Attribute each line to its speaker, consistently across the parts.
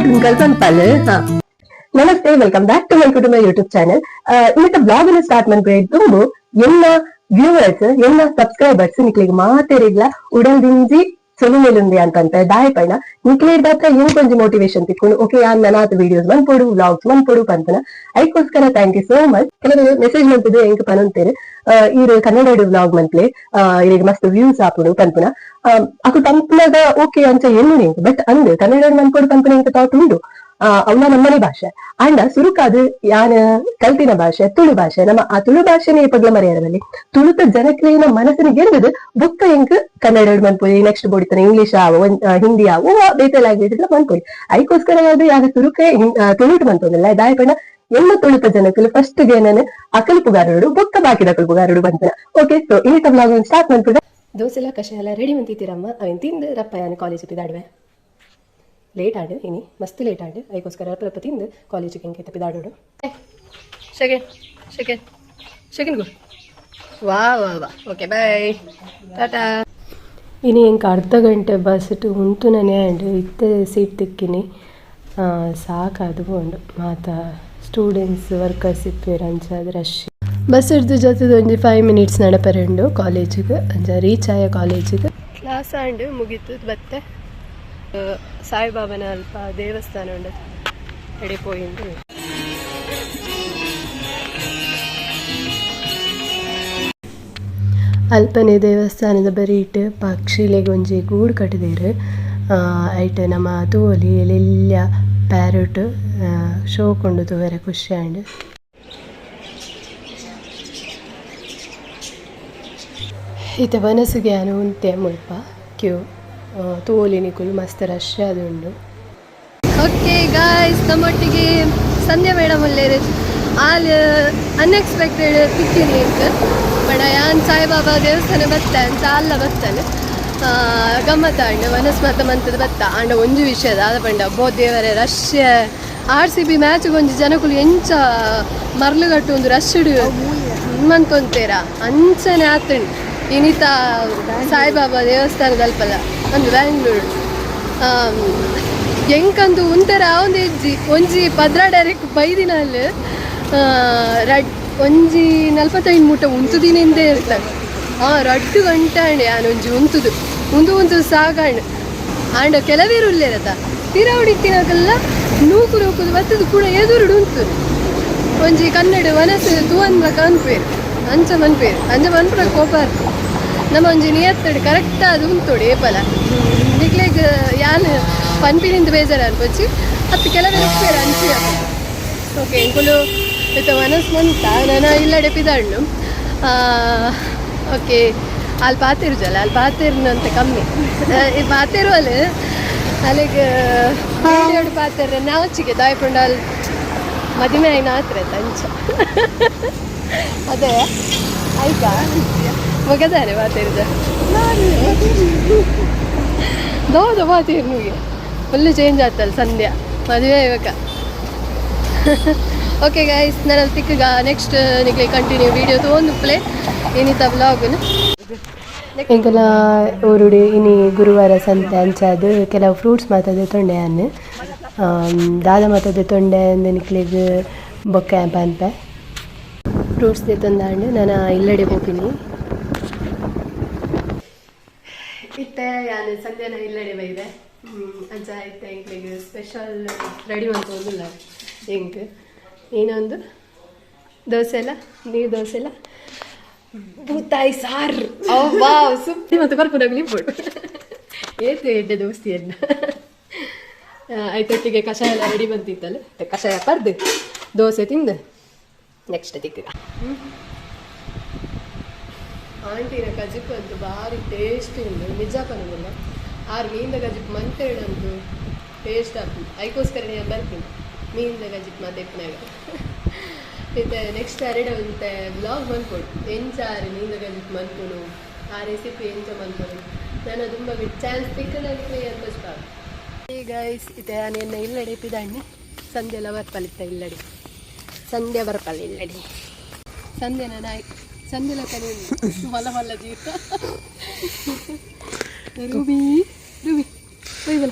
Speaker 1: Twinkle ಪಂಪಲ್ ನಮಸ್ತೆ, welcome back to my ಕುಟುಂಬ YouTube channel. ಇವತ್ತು ಬ್ಲಾಗ್ ಅನ್ನು ಸ್ಟಾರ್ಟ್ ಮಾಡ್ಬೇಕು. ತುಂಬ ಎಲ್ಲ ವ್ಯೂವರ್ಸ್ ಎಲ್ಲ ಸಬ್ಸ್ಕ್ರೈಬರ್ಸ್ ನಿಕ್ಲಿಗೆ ಮಾತೇರಿಗ್ಲ ಉಡಲ್ದಿಂಜಿ ಸೊಲುಮೆಲುಂದಿ ಅಂತ ದಾಯ ಪೈನ ನಿಕ್ಲೇದ ಹತ್ರ ಏನ್ ಕೊಂಚ ಮೋಟಿವೇಶನ್ ತಿಕ್ಕೊಂಡು ಓಕೆ ಯಾನ್ ನನಾತ್ ವಿಡಿಯೋಸ್ ಮನ್ಪೊಡು ವ್ಲಾಗ್ಸ್ ಮನ್ಪೊಡು ಪಂತನ ಅದಕ್ಕೋಸ್ಕರ ಥ್ಯಾಂಕ್ ಯು ಸೋ ಮಚ್. ಕೆಲವರು ಮೆಸೇಜ್ ಮಾಡ್ತಿದ್ರು ಎಂಕ್ ಪನಂತೇರು ಇವ್ರು ಕನ್ನಡ ವ್ಲಾಗ್ ಮನ್ಪ್ಲೆ ಈಗ ಮಸ್ತ್ ವ್ಯೂಸ್ ಆಪುಡು ಪಂಪನ ಅದು ಪಂಪನಾಗ ಓಕೆ ಅಂತ ಏನು ಬಟ್ ಅಂದ್ ಕನ್ನಡ ಮನ್ಪೊಡು ಪಂಪನ ಎಂಕ್ ಥಾಟ್ ಉಂಡು. ಅವನ ನಮ್ಮನೆ ಭಾಷೆ ಅಂಡ ಸುರುಕಾದು ಯಾನ್ ಕಲ್ತಿನ ಭಾಷೆ ತುಳು ಭಾಷೆ. ನಮ್ಮ ಆ ತುಳು ಭಾಷೆನೇ ಪಗ್ಲ ಮರ್ಯಾದಲ್ಲಿ ತುಳುತ ಜನಕ್ಲೇನ ಮನಸ್ಸಿನ ಗೆಲ್ಲದು ಬೊಕ್ಕ ಎಂಕ್ ಕನ್ನಡ ಮನ್ಪೊಯಿ ನೆಕ್ಸ್ಟ್ ಬೋಡಿತಾನೆ ಇಂಗ್ಲಿಷ್ ಹಿಂದಿ ಬೇತೆ ಲ್ಯಾಂಗ್ವೇಜ್ ಮನ್ಪೊಯಿ. ಅದಕ್ಕೋಸ್ಕರ ಅದು ಯಾಗ ತುಳುಕೆ ತುಳುಟು ಮನ್ಪೊಂದಿಲ್ಲ ದಾಯ ಪಂಡ ಎಲ್ಲ ತುಳುತ ಜನಕ್ಕಲು ಫಸ್ಟ್ ಗೆ ನಾನು ಅಕಲ್ಪುಗಾರರು ಬೊಕ್ಕ ಬಾಕಿದ ಅಕಲ್ಪುಗಾರರು ಬಂತನ. ಓಕೆ, ಸೊ ಇನ್ನಿತ ಬ್ಲಾಗ್ ಸ್ಟಾರ್ಟ್ ಮಾಡ್ಬಿಡ. ದೋಸೆಲ್ಲ ಕಷಾಯ ಎಲ್ಲ ರೆಡಿ ಮಂತಿತ್ತೀರಮ್ಮ ಅವನ್ ತಿಂದು ರಪ್ಪ ಯಾನು ಕಾಲೇಜ್ ಪಿದಾಡುವೆ ಲೇಟ್ ಆಡು ಇನಿ ಮಸ್ತ್ ಲೇಟ್ ಆಡು ಅದಕ್ಕೋಸ್ಕರ ರಪ್ಪ ತಿಂದು ಕಾಲೇಜಿಗೆ ಹೆಂಗೆ ತಪ್ಪಿದಾಡೋಡು. ಸೆಕೆಂಡ್ ಗೋ ವಾ ಓಕೆ ಬಾಯ್ ಟಾಟಾ. ಇನಿ ಹೆಂಗೆ ಅರ್ಧ ಗಂಟೆ ಬಸ್ ಉಂಟು ನಾನೇ ಅಂಡು ಇತ್ತೆ ಸೀಟ್ ತಿಕ್ಕಿನಿ ಸಾಕಾದು ಉಂಡು ಮಾತ ಸ್ಟೂಡೆಂಟ್ಸ್ ವರ್ಕರ್ಸ್ ಇಪ್ಪೇರು ಅಂಚಾದ ರಶ್ ಬಸ್ ಹಿಡ್ದು ಜೊತೆ ಒಂದು 5 ಮಿನಿಟ್ಸ್ ನಡಪರೆಂಡು ಕಾಲೇಜಿಗೆ ಅಂಚ ರೀಚ್ ಆಯ ಕಾಲೇಜಿಗೆ ಕ್ಲಾಸ್ ಆಂಡು ಮುಗೀತು. ಮತ್ತೆ ಸಾಯಿಬಾಬನ ಅಲ್ಪ ದೇವಸ್ಥಾನ ಉಂಡು ಎಡೆ ಪೋಯಿಂಡು ಅಲ್ಪನೆ ದೇವಸ್ಥಾನದ ಬರೀಟ್ ಪಕ್ಷಿಲೆಗೆ ಒಂಜಿ ಗೂಡು ಕಟ್ಟಿದೇರು ಐಟ್ ನಮ್ಮ ತೋಲಿ ಎಲ್ಲೆಲ್ಲ ಪ್ಯಾರಟ್ ಶೋ ಕೊಂಡು ತೋವರೆ ಖುಷಿ ಆಂಡ್ ಈತ ಮನಸ್ಸಿಗೆ ಅನು ಉಂತೆ ಮುಲ್ಪ ಕ್ಯೂ ತೋಲಿನಿಕುಲು ಮಸ್ತ್ ರಶ್ ಅದುಂಡು. ಓಕೆ ಗಾಯ್ಸ್, ನಮ್ಮೊಟ್ಟಿಗೆ ಸಂಧ್ಯಾ ಮೇಡಮ್ ಒಳ್ಳೆಯರು ಆಲ್ ಅನ್ಎಕ್ಸ್ಪೆಕ್ಟೆಡ್ ತಿಕ್ಕಿನಿ ಇಂಕ್ ಬಡ ಯಾನ್ ಸಾಯಿಬಾಬಾ ದೇವಸ್ಥಾನ ಬತ್ತಾನೆ ಚಾಲ ಬತ್ತಾನೆ ಗಮ್ಮತ್ತಾಂಡು ಮನಸ್ಸು ಮಾತ ಮಂತದ ಬತ್ತ ಆಂಡ ಒಂಜು ವಿಷಯದ ಆದ ಪಂಡ ಬೋ ದೇವರೇ ರಶ್ RCB ಮ್ಯಾಚ್ಗೆ ಒಂಜಿ ಜನಕುಲು ಎಂಚ ಮರ್ಲುಗಟ್ಟು ಒಂದು ರಶ್ಡ್ ಮಂತೊಂತೇರ ಅಂಚನೆ ಆತಂಡು ಇನಿತ ಸಾಯಿಬಾಬಾ ದೇವಸ್ಥಾನದ ಅಲ್ಪಲ್ಲ ಒಂದು ಬ್ಯಾಂಗ್ಳೂರು ಎಂಕಂದು ಒಂಥರ ಒಂದು ಹೆಜ್ಜಿ ಒಂಜಿ ಪದ್ರ ಡೈರೆಕ್ಟ್ ಬೈದಿನಲ್ಲಿ ಒಂಜಿ 45 ಮೂಟ ಉಂತುದಿನಿಂದೇ ಇರ್ತಾರೆ 2 ಗಂಟೆ ಅಂಡೆ ಆನೊಂಜಿ ಉಂತುದು ಸಾಗಂಡು ಆಂಡ ಕೆಲವೇರು ಉಲ್ಲೇರತ ತೀರಾ ಹೊಡಿತಿನಾಗಲ್ಲ ನೂಕುದು ಬತ್ತದು ಕೂಡ ಎದುರುಡು ಉಂಟು ಒಂಜಿ ಕನ್ನಡ ಮನಸ್ಸು ತೂವಂದ್ರ ಕನ್ಪೇರು ಅಂಚ ಮನ್ಪುರ ಕೋಪ ನಮ್ಮ ಒಂಜಿ ನಿಯತ್ತಡು ಕರೆಕ್ಟ್ ಅದು ಉಂತೋಡು ಏಪಲ ನಿಕ್ಲೆಗ್ ಯಾನ್ ಪನ್ಪಿನಿಂದ ಬೇಜಾರು ಅನ್ಪೊಚ್ಚಿ ಹತ್ತು ಕೆಲವೇ ಇಪ್ಪೇರು ಅಂಚಿ ಓಕೆ ಎಂಕುಲು ಇತ್ತ ಮನಸ್ಸು ಮಂತ ನಾನು ಇಲ್ಲಡೆ ಪಿದಾಂಡು ಓಕೆ ಅಲ್ಲಿ ಪಾತೇರು ಜಲ ಅಲ್ಲಿ ಪಾತೇರಿನಂತ ಕಮ್ಮಿ ಪಾತೇರು ಅಲ್ಲಿಗೆ ಎರಡು ಪಾತೇರ ನಾಚಿಗೆ ದಾಯ್ಪುಂಡು ಅಲ್ಲಿ ಮದುವೆ ಆಯ್ನ ಹತ್ರ ಅಂಚ ಅದೇ ಆಯ್ತಾ ಮಗದಾನೆ ಪಾತೇರಿದ ದೌದ ಪಾತೇರು ನಿಮಗೆ ಫುಲ್ಲು ಚೇಂಜ್ ಆಗ್ತಲ್ಲ ಸಂಧ್ಯಾ ಮದುವೆ ಇವಾಗ. ಓಕೆ ಗೈಸ್, ನಾನು ತಿಕ್ಕಗ ನೆಕ್ಸ್ಟ್ ನಿಮಗೆ ಕಂಟಿನ್ಯೂ ವೀಡಿಯೋ ತೊಗೊಂಡು ಪ್ಲೇ ಏನಿತ್ತ ಬ್ಲಾಗ್ನು ಎಂಕಲ ಊರುಡಿ ಇನಿ ಗುರುವಾರ ಸಂತೆ ಅಂಚಾದು ಕೆಲವು ಫ್ರೂಟ್ಸ್ ಮಾತದೆ ತೊಂಡೆ ಅನ್ನು ದಾದ ಮಾತದೆ ತೊಂಡೆ ಅಂದು ನಿಕ್ಲಿಗೆ ಬೊಕ್ಕ ಪನ್ಪೆ ಫ್ರೂಟ್ಸ್ ತಂದಾಂಡು ನಾನು ಇಲ್ಲಡೆ ಹೋಗ್ತೀನಿ. ಇತ್ತೆ ಯಾನು ಸಂಧ್ಯಾನ ಇಲ್ಲಡೆ ಬೈದೆ ಅಂಚ ಇತ್ತೆ ಎಂಕ್ಲಿಗೆ ಸ್ಪೆಷಲ್ ರೆಡಿ ಮಾಡ್ಕೊಂಡಿಲ್ಲ ಎಂಕ್ ಏನೊಂದು ದೋಸೆ ಎಲ್ಲ ನೀರು ದೋಸೆ ಎಲ್ಲ ಬೂತಾಯಿ ಸಾರು ಸುತ್ತಿ ಮತ್ತು ಬರ್ಪುದಾಗಲಿ ಬೋಡು ಏತು ಎಡ್ಡೆ ದೋಸ್ತಿಯನ್ನ ಆಯ್ತೊಟ್ಟಿಗೆ ಕಷಾಯ ಎಲ್ಲ ರೆಡಿ ಬಂತಿತ್ತಲ್ಲ ಕಷಾಯ ಪರ್ದು ದೋಸೆ ತಿಂದು ನೆಕ್ಸ್ಟ್ ತಿಕ್ಕ ಆಂಟಿನ ಕಜಿಪ್ಪು ಅಂತೂ ಭಾರಿ ಟೇಸ್ಟ್ ಉಂಟು ನಿಜ ಪರವಾಗಿಲ್ಲ 6 ಮೀನಿಂದ ಗಜಿಪ್ಪು ಮಂತೇಳಂತೂ ಟೇಸ್ಟ್ ಆಗ್ತದೆ ಅದಕ್ಕೋಸ್ಕರ ನಾನು ಬರ್ತೀನಿ ಮೀನಿಂದ ಗಜಿಪ್ಪು ಮಾತೆಪ್ಪನಾಗ ಮತ್ತೆ ನೆಕ್ಸ್ಟ್ ಎರಡು ಅಂತ ಬ್ಲಾಗ್ ಮನ್ಕೊಡು ಎಂಚಾರು ಮೀನಿಂದ ಗಜಿಪ್ಪು ಮನ್ಕೊಡು ಆ ರೆಸಿಪಿ ಎಂಚ ಮನ್ಕೊಡು ನಾನು ತುಂಬ ಚಾನ್ಸ್ ಸಿಕ್ಕದಂತೆ ಅಂತ ಸ್ಟಾರ್ಟ್. ಈಗ ಇದೆ ನಾನು ಇಲ್ಲಡೆ ಪಿದಾಣ್ಣಿ ಸಂಧ್ಯೆ ಎಲ್ಲ ಬರ್ಪಲ್ಲಿತ್ತ ಇಲ್ಲಡಿ ಸಂಧ್ಯಾ ಬರ್ಪಲ್ಲ ಇಲ್ಲಡಿ ಸಂಧ್ಯೆ ನಾಯಿ ಸಂಧ್ಯೆಲ ಕಲಿ ಹೊಲ ಹೊಲ ಜೀವ ರೂಬಿ ರೂಬಿ ಹೋಯ್ ಬಲ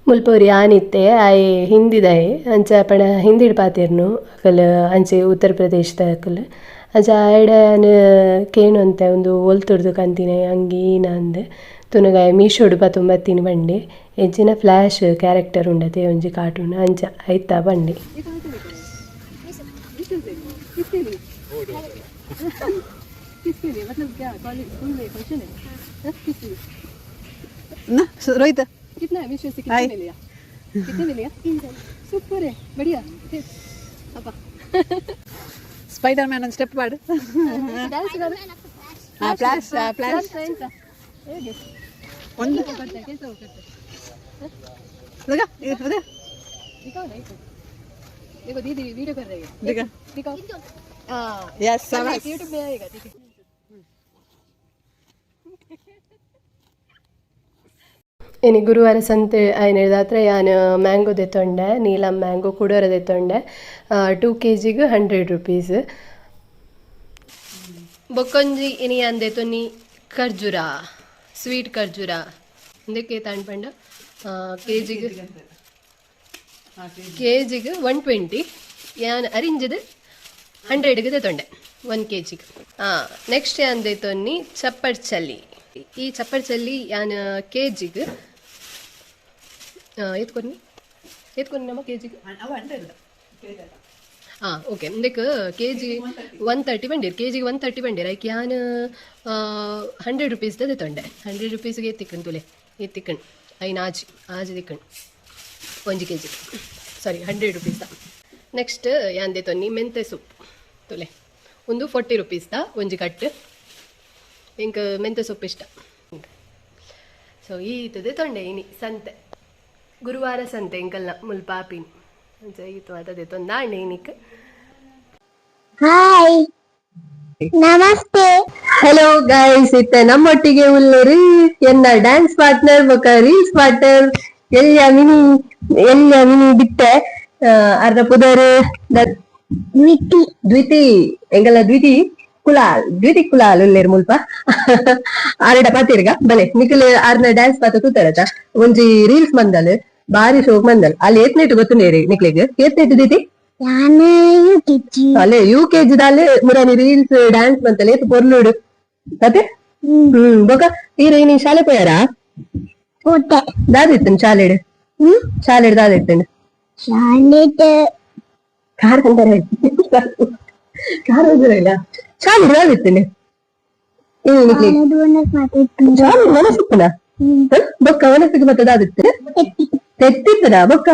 Speaker 1: ಮುಲ್ಪೋರಿ ಆನಿತ್ತೆ ಆಯೆ ಹಿಂದಿದಾಯಿ ಅಂಚ ಪಣ ಹಿಂದಿಡ್ ಪಾತಿರ್ನು ಅಕಲ್ ಅಂಚೆ ಉತ್ತರ ಪ್ರದೇಶದ ಅಕಲ್ ಅಂಚ ಆಯ್ಡನ ಕೇನು ಅಂತೆ ಒಂದು ಒಲ್ತುರ್ದು ಕಂತಿನ ಅಂಗಿ ನಂದು ತುನಗಾಯ ಮೀಶೋಡು ಪತ್ತೊಂಬತ್ತಿನ ಬಂಡೆ ಹೆಚ್ಚಿನ ಫ್ಲ್ಯಾಶ್ ಕ್ಯಾರೆಕ್ಟರ್ ಉಂಡತೆ ಒಂಜಿ ಕಾರ್ಟೂನ್ ಅಂಚ ಆಯ್ತಾ ಬಂಡೆ
Speaker 2: रोहित
Speaker 3: कितना है विश्व से कितने मिलेगा कितने मिलेगा सुपर है बढ़िया अप्पा
Speaker 2: स्पाइडरमैन ಒಂದು ಸ್ಟೆಪ್ ಮಾಡು
Speaker 3: डांस कर
Speaker 2: हां फ्लैश फ्लैश
Speaker 3: ಹೇಗೆ
Speaker 2: ಒಂದು
Speaker 3: करते हैं कैसे करते हैं
Speaker 2: लगा उधर
Speaker 3: दिखाओ ना इसको देखो दीदी वीडियो कर रही है
Speaker 2: दिखा
Speaker 3: दिखाओ हां
Speaker 2: यस शाबाश
Speaker 3: YouTube में आएगा ठीक है
Speaker 1: ಇನ್ನು ಗುರುವಾರ ಸಂತೆ ಏನು ಹೇಳಿದಾತ್ರ ನಾನು ಮ್ಯಾಂಗೋ ತೆತ್ತೊಂಡೆ ನೀಲಮ್ ಮ್ಯಾಂಗೋ ಕುಡೋರ ತೆತ್ತೊಂಡೆ 2 kg 100 rupees ಬೊಕ್ಕೊಂಜಿ ಇನಿ ಅಂದೆ ತೊನ್ನಿ ಖರ್ಜೂರ ಸ್ವೀಟ್ ಖರ್ಜೂರ ಅಂದಕ್ಕೆ ತಾಣ್ಪಂಡ ಕೆಜಿಗೆ 120 ಯಾನ್ ಅರಿಂಜದು 100ಗೆ ತೆತ್ತೊಂಡೆ 1 kgಗೆ ನೆಕ್ಸ್ಟ್ ಅಂದೆ ತೊನ್ನಿ ಚಪ್ಪಡ್ ಚಲ್ಲಿ ಈ ಚಪ್ಪಡ್ ಚಲ್ಲಿ ಯಾನ್ ಕೆಜಿಗೆ ಎತ್ಕೊನಿ ನಮ್ಮ ಕೆಜಿಗೆ ಓಕೆ ಇಂದಕ್ಕೆ ಕೆಜಿ 130 ಬಂದಿರು ಕೆಜಿಗೆ 130 ಬಂದಿರು ಐಕೆ ಯಾನ್ 100 rupees ತೆತ್ತೊಂಡೆ 100 rupeesಗೆ ಎತ್ತಿಕ್ಕಣ್ ತುಲೆ ಎತ್ತಿಕ್ಕಣ್ ಐನ್ ಆಜಿ ತಿಕ್ಕಣ್ 1 kg ಸಾರಿ 100 rupees ನೆಕ್ಸ್ಟ್ ಯಾಂದೆ ತೊನ್ನಿ ಮೆಂತೆ ಸೊಪ್ಪು ತುಲೆ ಒಂದು 40 rupees ಒಂಜಿ ಕಟ್ಟು ಇಂಕ ಮೆಂತೆ ಸೊಪ್ಪು ಇಷ್ಟ ಸೊ ಈತದೆ ತೊಂಡೆ ಇನಿ ಸಂತೆ ಗುರುವಾರ ಸಂತೆ ಇಂಕಲ್ನ ಮುಲ್ಪಾಪಿನ್ ಈತು ಅದದೆ ತೊಂದಾಂಡೆ ಇನಿಕ್
Speaker 4: ಹಾಯ್ ನಮಸ್ತೆ
Speaker 1: ಹಲೋ ಗೈಸ್ ಇತ್ತೆ ನಮ್ಮೊಟ್ಟಿಗೆ ಉಳ್ಳರು ಎನ್ನ ಡ್ಯಾನ್ಸ್ ಪಾರ್ಟ್ನರ್ ಬೊಕ ರೀಲ್ಸ್ ಪಾರ್ಟ್ನರ್ ಎಲ್ಲ ಮಿನಿ ಬಿಟ್ಟೆ ಅರ್ಧ ಪುದರ್ ದ್ವಿತಿ ಎಂಗಲ ದ್ವಿತಿ ಕುಲಾಲ್ ಉಲ್ಲೇರ್ ಮುಲ್ಪ ಆರಡ ಪಾತಿರ್ಗ ಬಲೆ ನಿಖಿಲ್ ಆರ್ನ ಡ್ಯಾನ್ಸ್ ಪಾತ ಕೂತಾರತ ಒಂಜಿ ರೀಲ್ಸ್ ಮಂದಲ್ ಬಾರಿ ಶೋಕ್ ಮಂದಲ್ ಅಲ್ಲಿ ಏತ್ನೇಟ್ ಗೊತ್ತುನೇರಿ ನಿಕ್ಲಿಗೆ ಏತ್ನೇಟ್ ದೀತಿ ಅಲ್ಲೇ UKG ದಾಲೆ ಮುರಾನಿ ರೀಲ್ಸ್ ಡ್ಯಾನ್ಸ್ ಮಂತಲ್ ಏತ್ ಪೊರ್ಲುಡು ಕತೆ ಬೊಕ ಈರೇನಿ ಶಾಲೆ ಪೋಯಾರ ದಾದಿತ್ತನ್ ಶಾಲೆಡ್ ದಾದಿತ್ತನ್ ಕಾರ್ ಕಂತಾರೆ ಕಾರ್ ಹೋಗಿರಲ್ಲ ಶಾಲೆಡ್ ದಾದಿತ್ತನ್ ಮನಸ್ಸಿತ್ತನ ಬೊಕ್ಕ ಮನಸ್ಸಿಗೆ ಮತ್ತೆ ದಾದಿತ್ತು ತೆತ್ತಿತ್ತನ ಬೊಕ್ಕ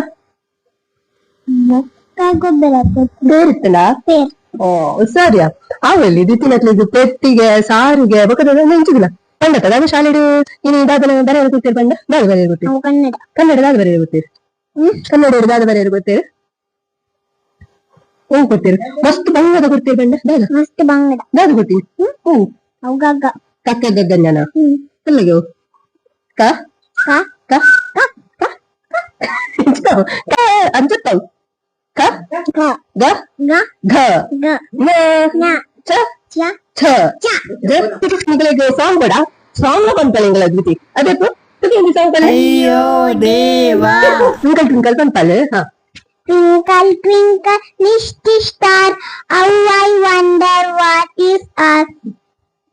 Speaker 1: ಬೇರಿತ್ತನ ಓ ಸರಿಯಾ ಅವಲ್ಲಿ ದಿತ್ತಿನಕ್ಲಿದ್ದು ಪೆಟ್ಟಿಗೆ ಸಾರಿಗೆ ಬೊಕ್ಕದ ನೆಂಚಿದಿಲ್ಲ ಪಂಡತ ದಾದ ಶಾಲೆಡು ಇನ್ನು ದಾದನ ಬರೆಯಲು ಗೊತ್ತೀರಿ ಪಂಡ ದಾದ ಬರೆಯಲು ಗೊತ್ತೀರಿ ಕನ್ನಡ ದಾದ ಬರೆಯಲು ಗೊತ್ತೀರಿ ಕನ್ನಡ ದಾದ ಬರೆಯಲು ಗೊತ್ತೀರಿ ಹೆಂಗ್ ಗೊತ್ತೀರಿ ಮಸ್ತ್ ಬಂಗದ ಗೊತ್ತೀರಿ ಪಂಡ ದಾದ
Speaker 4: ಮಸ್ತ್ ಬಂಗಡ
Speaker 1: ದಾದ ಗೊತ್ತೀರಿ
Speaker 4: ಅವಗಾಗ
Speaker 1: ಕಕ್ಕ ಗಗ್ಗಂಜನ ಎಲ್ಲಗೆ ಕ ಕ ಕ ಅಂಜತ್ತವ್ ಕ ಗ ಘ ನ ಚ ಛ ನಿಗಳಿಗೆ ಸಾಂಗ್ ಬೇಡ ಸಾಂಗ್ ಬಂತಲ್ಲ ನಿಂಗಳ ದ್ವಿತಿ ಅದೇ ಸಾಂಗ್
Speaker 2: ಅಯ್ಯೋ ದೇವಾ
Speaker 1: ಟ್ವಿಂಕಲ್ ಟ್ವಿಂಕಲ್ ಬಂತಲ್ಲ ಹಾ
Speaker 4: Twinkle, twinkle, little star, how I wonder what is us.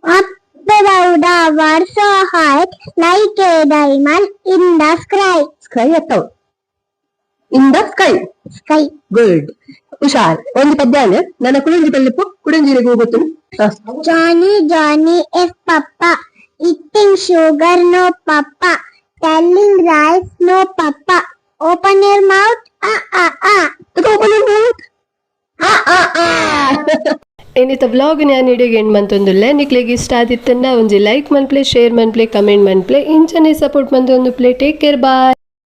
Speaker 4: Up above the world so high, like a diamond in the sky.
Speaker 1: Sky ಅತ್ತವ್ ಇನ್ ದ ಸ್ಕೈ ಗುಡ್ ಹುಷಾರ್ ಒಂದು ಪದ್ಯಾನೆ ನನ್ನ ಕುಳಂಜಿ ಪಲ್ಲೆಪ್ಪು ಕುಡಂಜಿರಿಗೆ ಹೋಗುತ್ತು
Speaker 4: Johnny, Johnny is Papa, eating sugar no Papa, telling lies no Papa. Open your mouth,
Speaker 1: open mouth ಏನಿತ ವ್ಲಾಗ್ ನಾನು ಇಡಿಗೆ ಏನು ಮಂತೊಂದುಲ್ಲೆ ನಿಕ್ಲಿಗೆ ಇಷ್ಟ ಆದಿತ್ತಂದ ಒಂಜಿ ಲೈಕ್ ಮನ್ಪ್ಲೆ ಶೇರ್ ಮನ್ಪ್ಲೆ ಕಮೆಂಟ್ ಮನ್ಪ್ಲೆ ಇಂಚನೆ ಸಪೋರ್ಟ್ ಮಂತೊಂದು ಪ್ಲೇ ಟೇಕ್ ಕೇರ್ ಬಾಯ್